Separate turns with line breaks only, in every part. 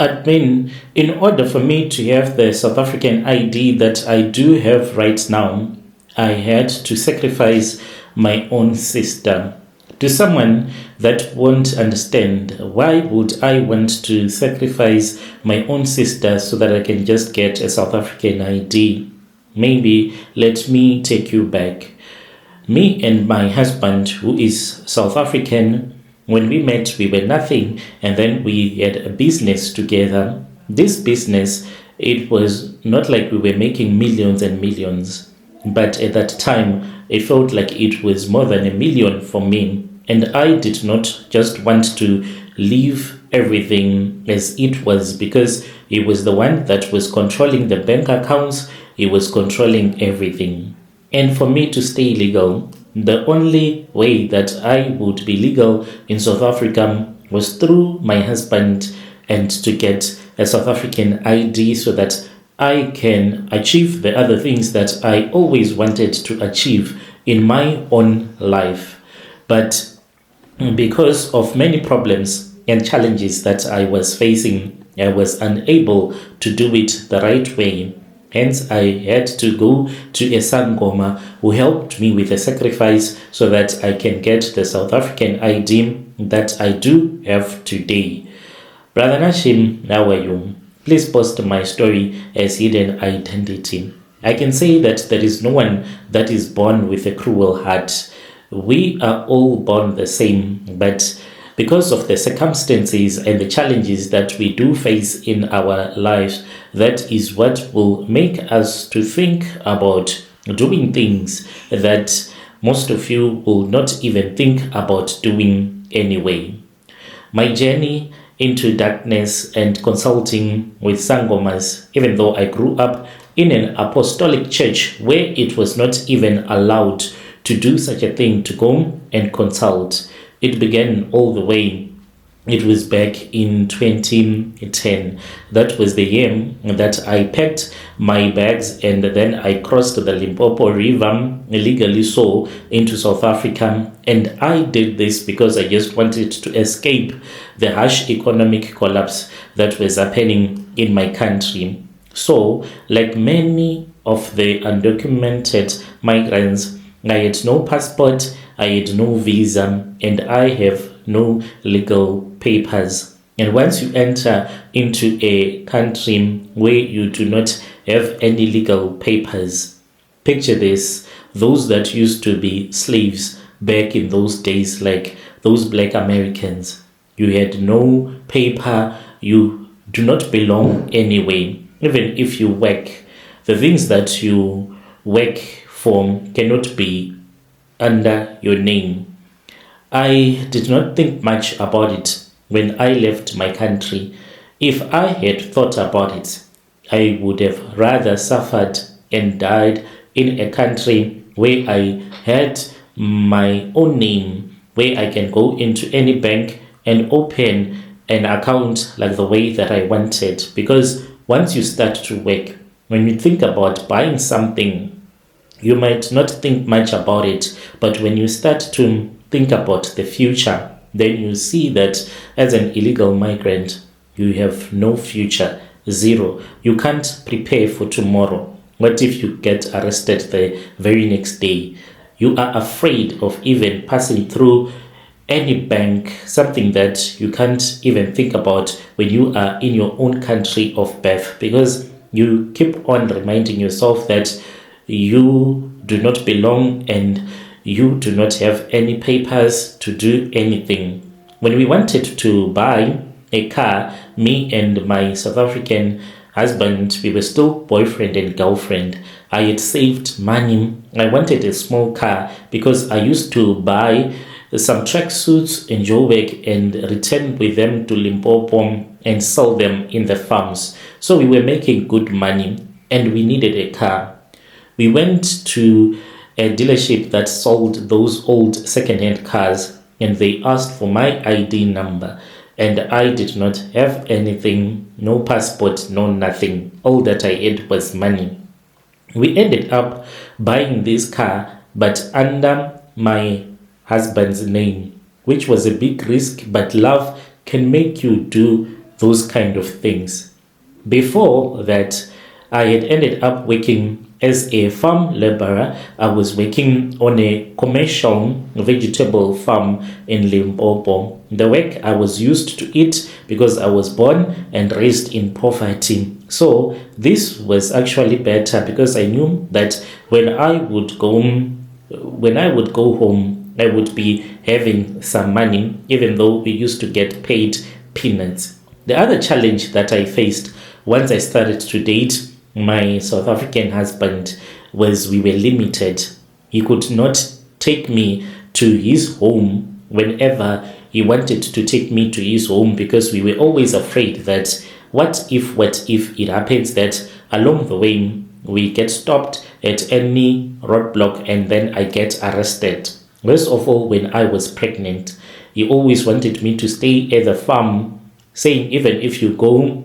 I mean, in order for me to have the South African ID that I do have right now, I had to sacrifice my own sister. To someone that won't understand, why would I want to sacrifice my own sister so that I can just get a South African ID? Maybe let me take you back. Me and my husband, who is South African, when we met, we were nothing, and then we had a business together. This business, it was not like we were making millions and millions, but at that time, it felt like it was more than a million for me. And I did not just want to leave everything as it was because he was the one that was controlling the bank accounts, he was controlling everything. And for me to stay legal, the only way that I would be legal in South Africa was through my husband and to get a South African ID so that I can achieve the other things that I always wanted to achieve in my own life. But because of many problems and challenges that I was facing, I was unable to do it the right way. Hence, I had to go to a Sangoma who helped me with a sacrifice so that I can get the South African ID that I do have today. Brother Nashim, how are you? Please post my story as hidden identity. I can say that there is no one that is born with a cruel heart. We are all born the same, but because of the circumstances and the challenges that we do face in our lives, that is what will make us to think about doing things that most of you will not even think about doing anyway. My journey into darkness and consulting with Sangomas, even though I grew up in an apostolic church where it was not even allowed to do such a thing, to go and consult. It began all the way. It was back in 2010. That was the year that I packed my bags and then I crossed the Limpopo River, illegally so, into South Africa. And I did this because I just wanted to escape the harsh economic collapse that was happening in my country. So, like many of the undocumented migrants, I had no passport, I had no visa, and I have no legal papers. And once you enter into a country where you do not have any legal papers, picture this, those that used to be slaves back in those days, like those black Americans, you had no paper, you do not belong anywhere. Even if you work, the things that you work for cannot be under your name. I did not think much about it when I left my country. If I had thought about it, I would have rather suffered and died in a country where I had my own name, where I can go into any bank and open an account like the way that I wanted. Because once you start to work, when you think about buying something, you might not think much about it, but when you start to think about the future, then you see that as an illegal migrant, you have no future, zero. You can't prepare for tomorrow. What if you get arrested the very next day? You are afraid of even passing through any bank, something that you can't even think about when you are in your own country of birth, because you keep on reminding yourself that you do not belong and you do not have any papers to do anything. When we wanted to buy a car, me and my South African husband, we were still boyfriend and girlfriend. I had saved money. I wanted a small car because I used to buy some tracksuits in Joburg and return with them to Limpopo and sell them in the farms. So we were making good money and we needed a car. We went to a dealership that sold those old second-hand cars and they asked for my ID number, and I did not have anything, no passport, no nothing. All that I had was money. We ended up buying this car, but under my husband's name, which was a big risk, but love can make you do those kind of things. Before that, I had ended up working as a farm laborer. I was working on a commercial vegetable farm in Limpopo. The work I was used to it because I was born and raised in poverty. So this was actually better because I knew that when I would go home, I would be having some money, even though we used to get paid peanuts. The other challenge that I faced once I started to date my South African husband was we were limited. He could not take me to his home whenever he wanted to take me to his home because we were always afraid that what if it happens that along the way we get stopped at any roadblock and then I get arrested. Worst of all, when I was pregnant, he always wanted me to stay at the farm, saying even if you go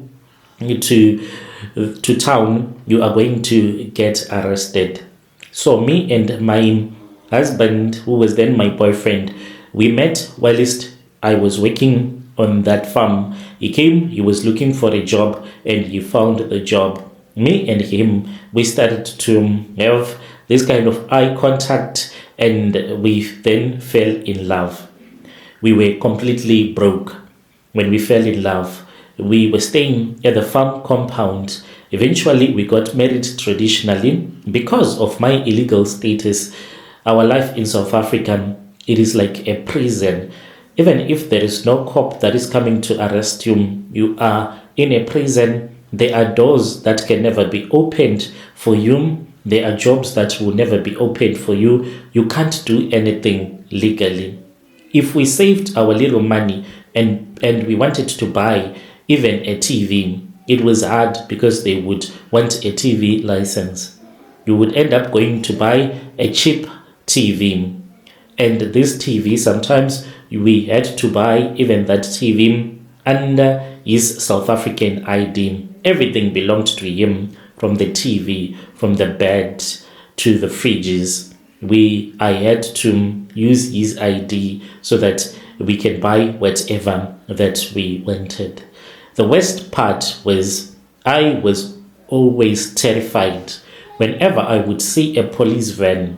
to town, you are going to get arrested. So me and my husband, who was then my boyfriend, we met whilst I was working on that farm. He came, he was looking for a job, and he found the job. Me and him, we started to have this kind of eye contact, and we then fell in love. We were completely broke when we fell in love. We were staying at the farm compound. Eventually, we got married traditionally. Because of my illegal status, our life in South Africa, it is like a prison. Even if there is no cop that is coming to arrest you, you are in a prison. There are doors that can never be opened for you. There are jobs that will never be opened for you. You can't do anything legally. If we saved our little money and we wanted to buy even a TV, it was hard because they would want a TV license. You would end up going to buy a cheap TV. And this TV, sometimes we had to buy even that TV under his South African ID. Everything belonged to him, from the TV, from the bed to the fridges. I had to use his ID so that we can buy whatever that we wanted. The worst part was I was always terrified. Whenever I would see a police van,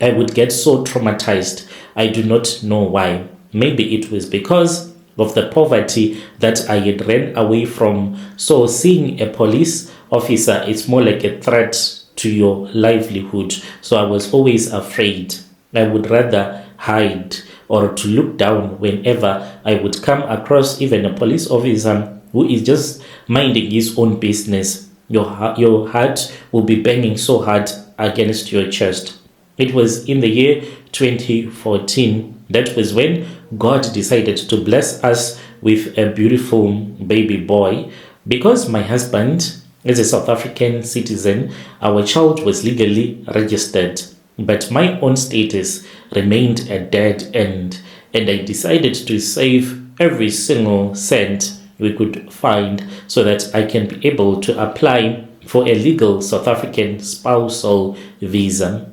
I would get so traumatized. I do not know why. Maybe it was because of the poverty that I had ran away from. So seeing a police officer, it's more like a threat to your livelihood. So I was always afraid. I would rather hide or to look down whenever I would come across even a police officer who is just minding his own business. Your heart will be banging so hard against your chest. It was in the year 2014. That was when God decided to bless us with a beautiful baby boy. Because my husband is a South African citizen, our child was legally registered. But my own status remained a dead end. And I decided to save every single cent we could find so that I can be able to apply for a legal South African spousal visa.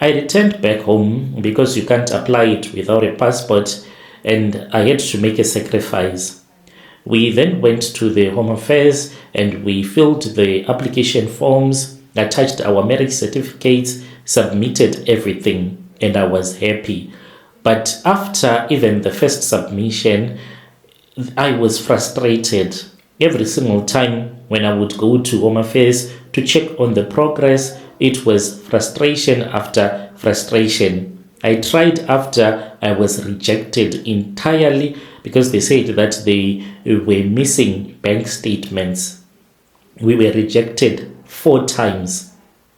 I returned back home because you can't apply it without a passport, and I had to make a sacrifice. We then went to the Home Affairs and we filled the application forms, attached our marriage certificates, submitted everything, and I was happy. But after even the first submission, I was frustrated. Every single time when I would go to Home Affairs to check on the progress, it was frustration after frustration. I tried after I was rejected entirely because they said that they were missing bank statements. We were rejected 4 times.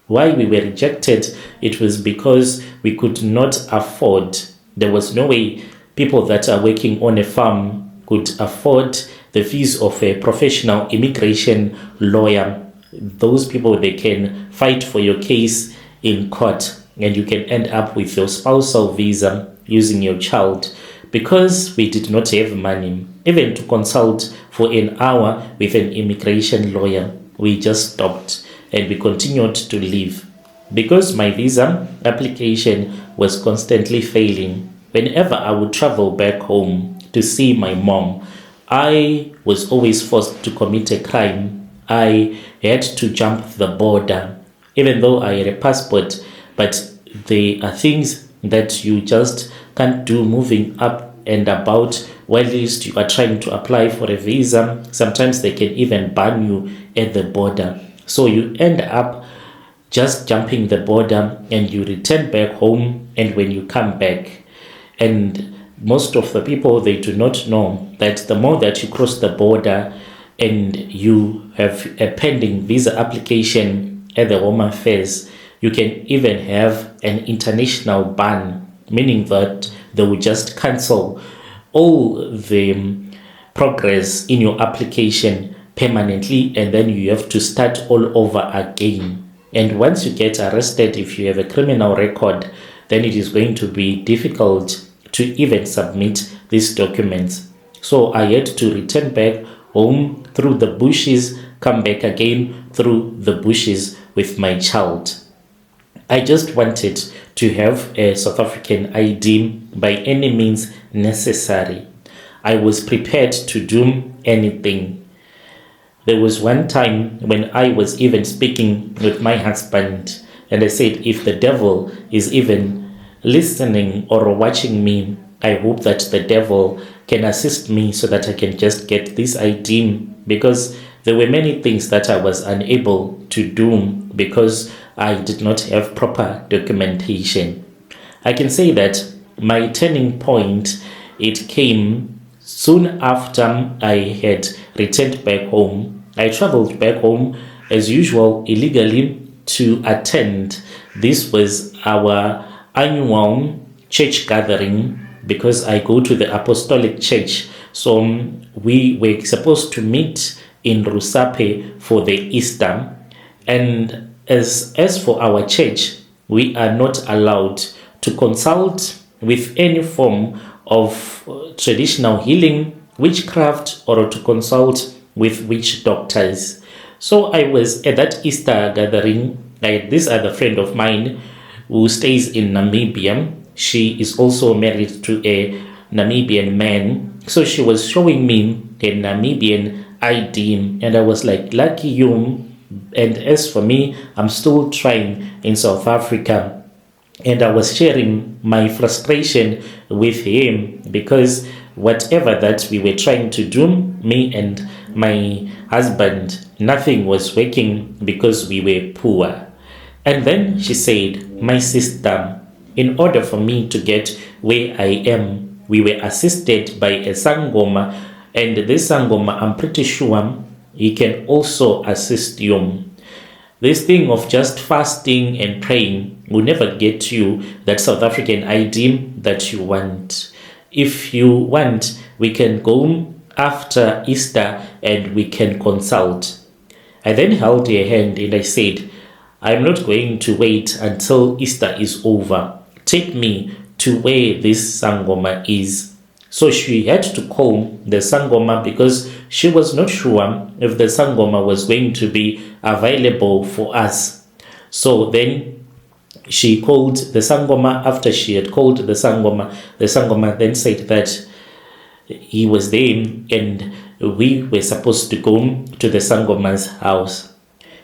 Why we were rejected? It was because we could not afford. There was no way people that are working on a farm could afford the fees of a professional immigration lawyer. Those people, they can fight for your case in court and you can end up with your spousal visa using your child. Because we did not have money even to consult for an hour with an immigration lawyer, we just stopped and we continued to live. Because my visa application was constantly failing, whenever I would travel back home to see my mom, I was always forced to commit a crime. I had to jump the border, even though I had a passport. But there are things that you just can't do moving up and about while you are trying to apply for a visa. Sometimes they can even ban you at the border. So you end up just jumping the border and you return back home. And when you come back, and most of the people, they do not know that the more that you cross the border and you have a pending visa application at the Home Affairs, you can even have an international ban, meaning that they will just cancel all the progress in your application permanently, and then you have to start all over again. And once you get arrested, if you have a criminal record, then it is going to be difficult to even submit these documents. So I had to return back home through the bushes, come back again through the bushes with my child. I just wanted to have a South African ID by any means necessary. I was prepared to do anything. There was one time when I was even speaking with my husband, and I said, if the devil is even listening or watching me, I hope that the devil can assist me so that I can just get this ID, because there were many things that I was unable to do because I did not have proper documentation. I can say that my turning point, it came soon after I had returned back home. I traveled back home as usual illegally to attend. This was our annual church gathering, because I go to the Apostolic church. So we were supposed to meet in Rusape for the Easter. And as for our church, we are not allowed to consult with any form of traditional healing, witchcraft, or to consult with witch doctors. So I was at that Easter gathering. I had this other friend of mine who stays in Namibia. She is also married to a Namibian man. So she was showing me a Namibian ID, and I was like, lucky you. And as for me, I'm still trying in South Africa. And I was sharing my frustration with him, because whatever that we were trying to do, me and my husband, nothing was working because we were poor. And then she said, my sister, in order for me to get where I am, we were assisted by a Sangoma, and this Sangoma, I'm pretty sure he can also assist you. This thing of just fasting and praying will never get you that South African ID that you want. If you want, we can go after Easter and we can consult. I then held her hand and I said, I'm not going to wait until Easter is over. Take me to where this Sangoma is. So she had to call the Sangoma, because she was not sure if the Sangoma was going to be available for us. So then she called the Sangoma. After she had called the Sangoma then said that he was there and we were supposed to go to the Sangoma's house.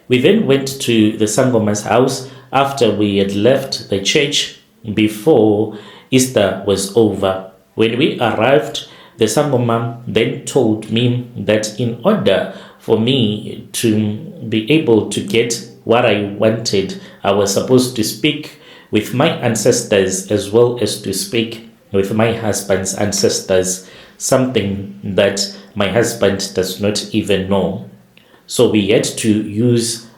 We then went to the Sangoma's house after we had left the church before Easter was over. When we arrived, the Sangoma then told me that in order for me to be able to get what I wanted, I was supposed to speak with my ancestors as well as to speak with my husband's ancestors, something that my husband does not even know. So we had to use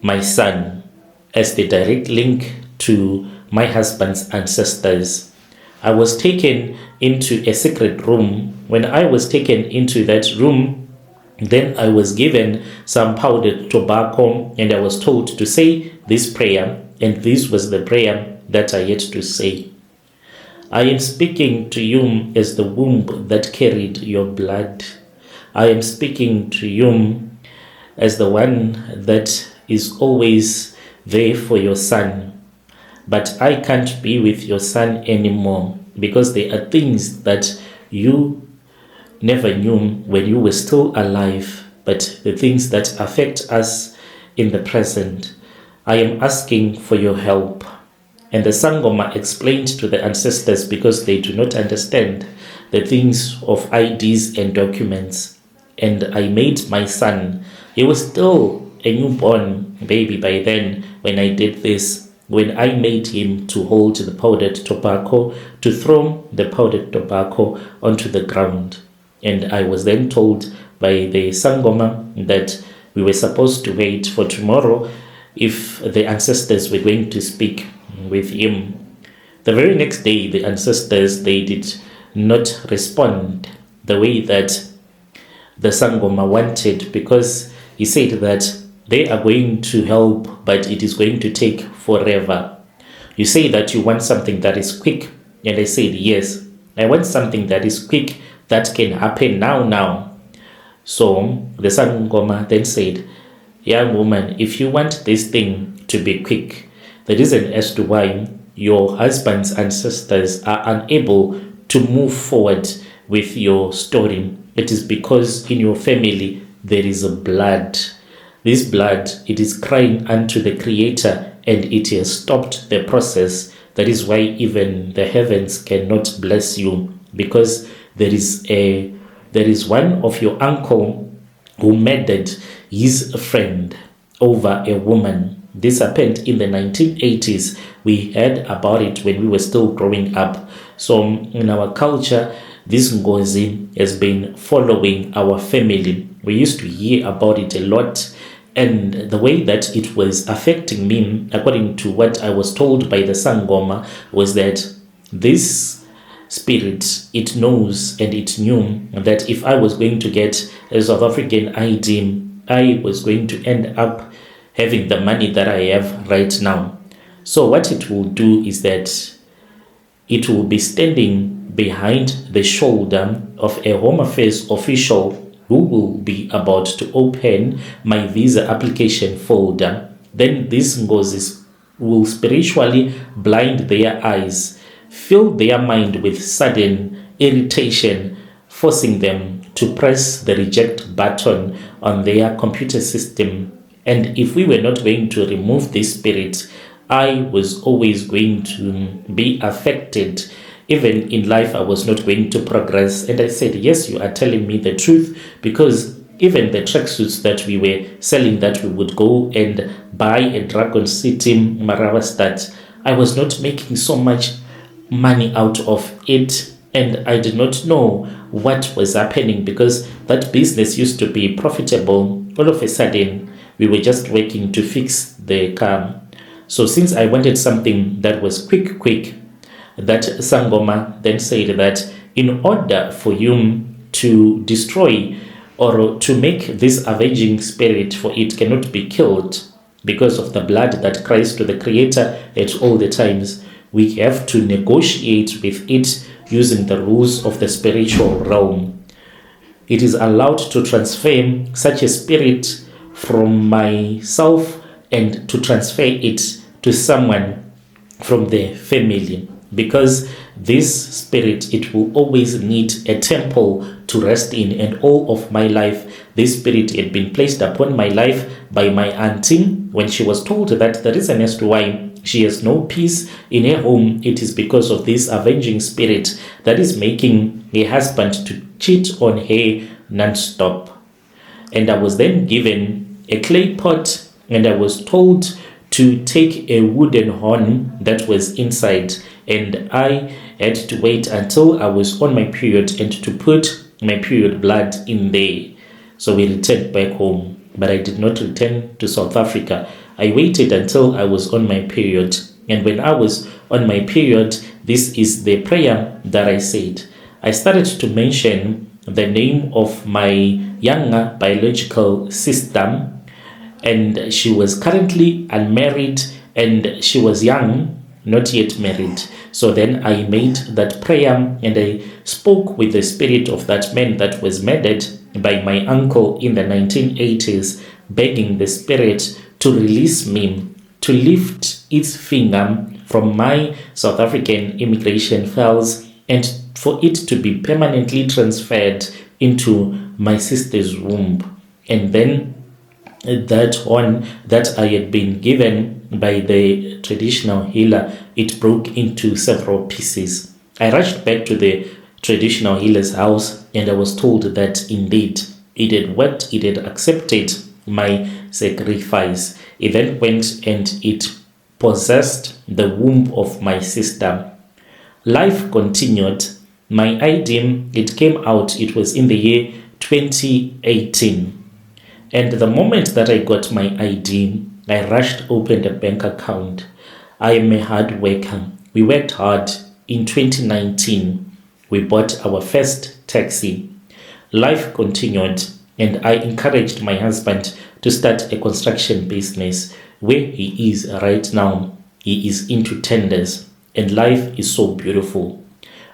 my son as the direct link to my husband's ancestors. I was taken into a secret room. When I was taken into that room, then I was given some powdered tobacco and I was told to say this prayer, and this was the prayer that I had to say. I am speaking to you as the womb that carried your blood. I am speaking to you as the one that is always there for your son. But I can't be with your son anymore because there are things that you never knew when you were still alive, but the things that affect us in the present. I am asking for your help. And the Sangoma explained to the ancestors, because they do not understand the things of IDs and documents. And I made my son, he was still a newborn baby by then when I did this, when I made him to hold the powdered tobacco, to throw the powdered tobacco onto the ground. And I was then told by the Sangoma that we were supposed to wait for tomorrow if the ancestors were going to speak with him. The very next day, the ancestors, they did not respond the way that the Sangoma wanted, because he said that they are going to help, but it is going to take forever. You say that you want something that is quick, and I said, yes, I want something that is quick, that can happen now. So the Sangoma then said, young woman, if you want this thing to be quick, the reason as to why your husband's ancestors are unable to move forward with your story, it is because in your family there is a blood. This blood, it is crying unto the Creator, and it has stopped the process. That is why even the heavens cannot bless you, because there is one of your uncle who murdered his friend over a woman. This happened in the 1980s. We heard about it when we were still growing up. So in our culture, this Ngozi has been following our family. We used to hear about it a lot. And the way that it was affecting me, according to what I was told by the Sangoma, was that this spirit, it knows and it knew that if I was going to get a South African ID, I was going to end up having the money that I have right now. So what it will do is that it will be standing behind the shoulder of a Home Affairs official who will be about to open my visa application folder. Then these Ngozis will spiritually blind their eyes, fill their mind with sudden irritation, forcing them to press the reject button on their computer system. And if we were not going to remove this spirit, I was always going to be affected. Even in life, I was not going to progress. And I said, yes, you are telling me the truth, because even the tracksuits that we were selling, that we would go and buy a Dragon City Maravastat, I was not making so much money out of it. And I did not know what was happening, because that business used to be profitable. All of a sudden, we were just working to fix the car. So since I wanted something that was quick, that Sangoma then said that in order for you to destroy or to make this avenging spirit, for it cannot be killed because of the blood that cries to the Creator at all the times, we have to negotiate with it using the rules of the spiritual realm. It is allowed to transfer such a spirit from myself and to transfer it to someone from the family, because this spirit, it will always need a temple to rest in. And all of my life, this spirit had been placed upon my life by my auntie. When she was told that the reason as to why she has no peace in her home, it is because of this avenging spirit that is making her husband to cheat on her non-stop. And I was then given a clay pot, and I was told to take a wooden horn that was inside, and I had to wait until I was on my period and to put my period blood in there. So we returned back home, but I did not return to South Africa. I waited until I was on my period, and when I was on my period, this is the prayer that I said. I started to mention the name of my younger biological sister, and she was currently unmarried, and she was young, not yet married. So then I made that prayer, and I spoke with the spirit of that man that was murdered by my uncle in the 1980s, begging the spirit to release me, to lift its finger from my South African immigration files, and for it to be permanently transferred into my sister's womb. And then that one that I had been given by the traditional healer, it broke into several pieces. I rushed back to the traditional healer's house, and I was told that indeed it had worked, it had accepted my sacrifice. It then went and it possessed the womb of my sister. Life continued. My ID, it came out, it was in the year 2018. And the moment that I got my ID, I rushed, opened a bank account. I am a hard worker. We worked hard. In 2019, we bought our first taxi. Life continued, and I encouraged my husband to start a construction business. Where he is right now, he is into tenders, and life is so beautiful.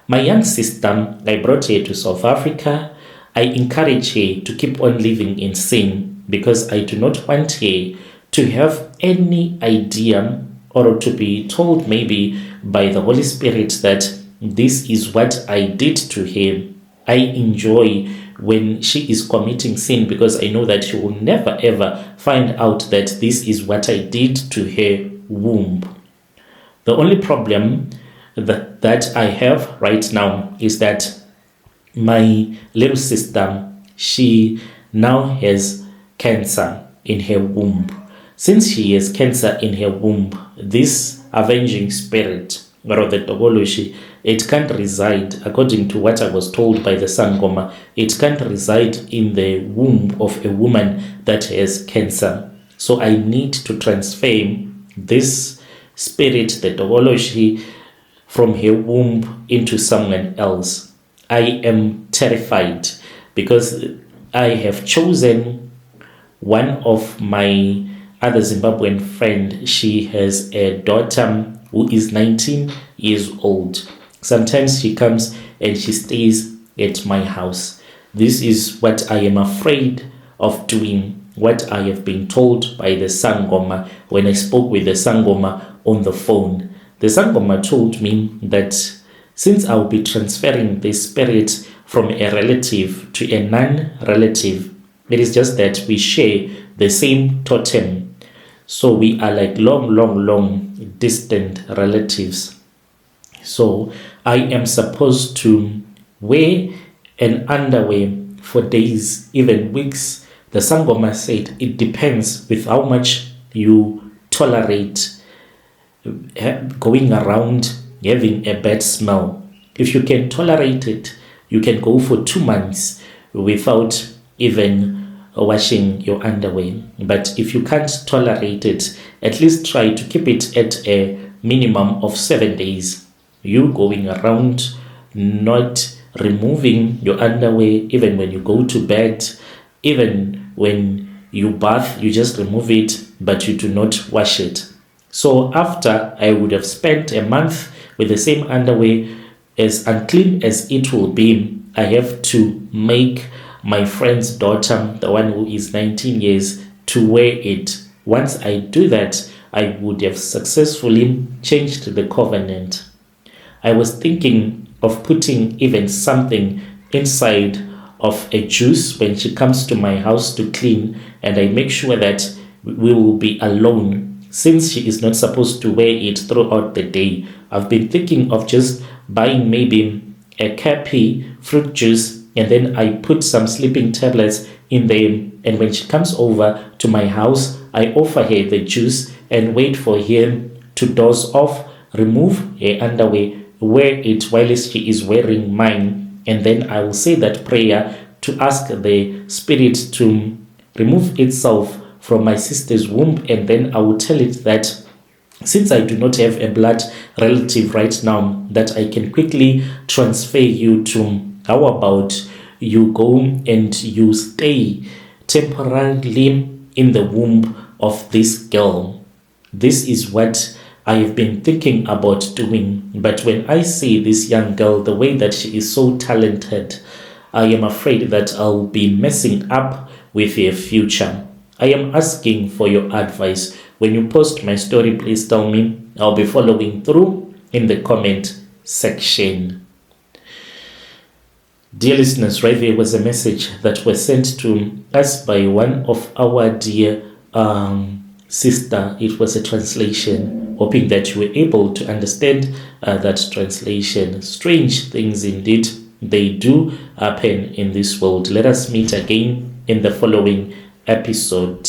My young sister, I brought her to South Africa. I encourage her to keep on living in sin because I do not want her to have any idea or to be told maybe by the Holy Spirit that this is what I did to her. I enjoy when she is committing sin because I know that she will never ever find out that this is what I did to her womb. The only problem that I have right now is that my little sister, she now has cancer in her womb. Since she has cancer in her womb, this avenging spirit, or the Togoloshi, it can't reside, according to what I was told by the Sangoma, it can't reside in the womb of a woman that has cancer. So I need to transfer this spirit, the Togoloshi, from her womb into someone else. I am terrified because I have chosen one of my other Zimbabwean friend. She has a daughter who is 19 years old. Sometimes she comes and she stays at my house. This is what I am afraid of doing, what I have been told by the Sangoma when I spoke with the Sangoma on the phone. The Sangoma told me that since I will be transferring this spirit from a relative to a non-relative, it is just that we share the same totem. So we are like long distant relatives. So I am supposed to wear an underwear for days, even weeks. The Sangoma said it depends with how much you tolerate going around having a bad smell. If you can tolerate it, you can go for 2 months without even washing your underwear. But if you can't tolerate it, at least try to keep it at a minimum of 7 days. You going around not removing your underwear, even when you go to bed, even when you bath, you just remove it, but you do not wash it. So after I would have spent a month with the same underwear, as unclean as it will be, I have to make my friend's daughter, the one who is 19 years, to wear it. Once I do that, I would have successfully changed the covenant. I was thinking of putting even something inside of a juice when she comes to my house to clean, and I make sure that we will be alone since she is not supposed to wear it throughout the day. I've been thinking of just buying maybe a cappy fruit juice, and then I put some sleeping tablets in there, and when she comes over to my house, I offer her the juice and wait for her to doze off, remove her underwear, wear it while she is wearing mine, and then I will say that prayer to ask the spirit to remove itself from my sister's womb, and then I will tell it that since I do not have a blood relative right now, that I can quickly transfer you to, how about you go and you stay temporarily in the womb of this girl. This is what I have been thinking about doing, but when I see this young girl, the way that she is so talented, I am afraid that I'll be messing up with her future. I am asking for your advice. When you post my story, please tell me. I'll be following through in the comment section. Dear listeners, right there was a message that was sent to us by one of our dear sister. It was a translation, hoping that you were able to understand that translation. Strange things indeed, they do happen in this world. Let us meet again in the following episode.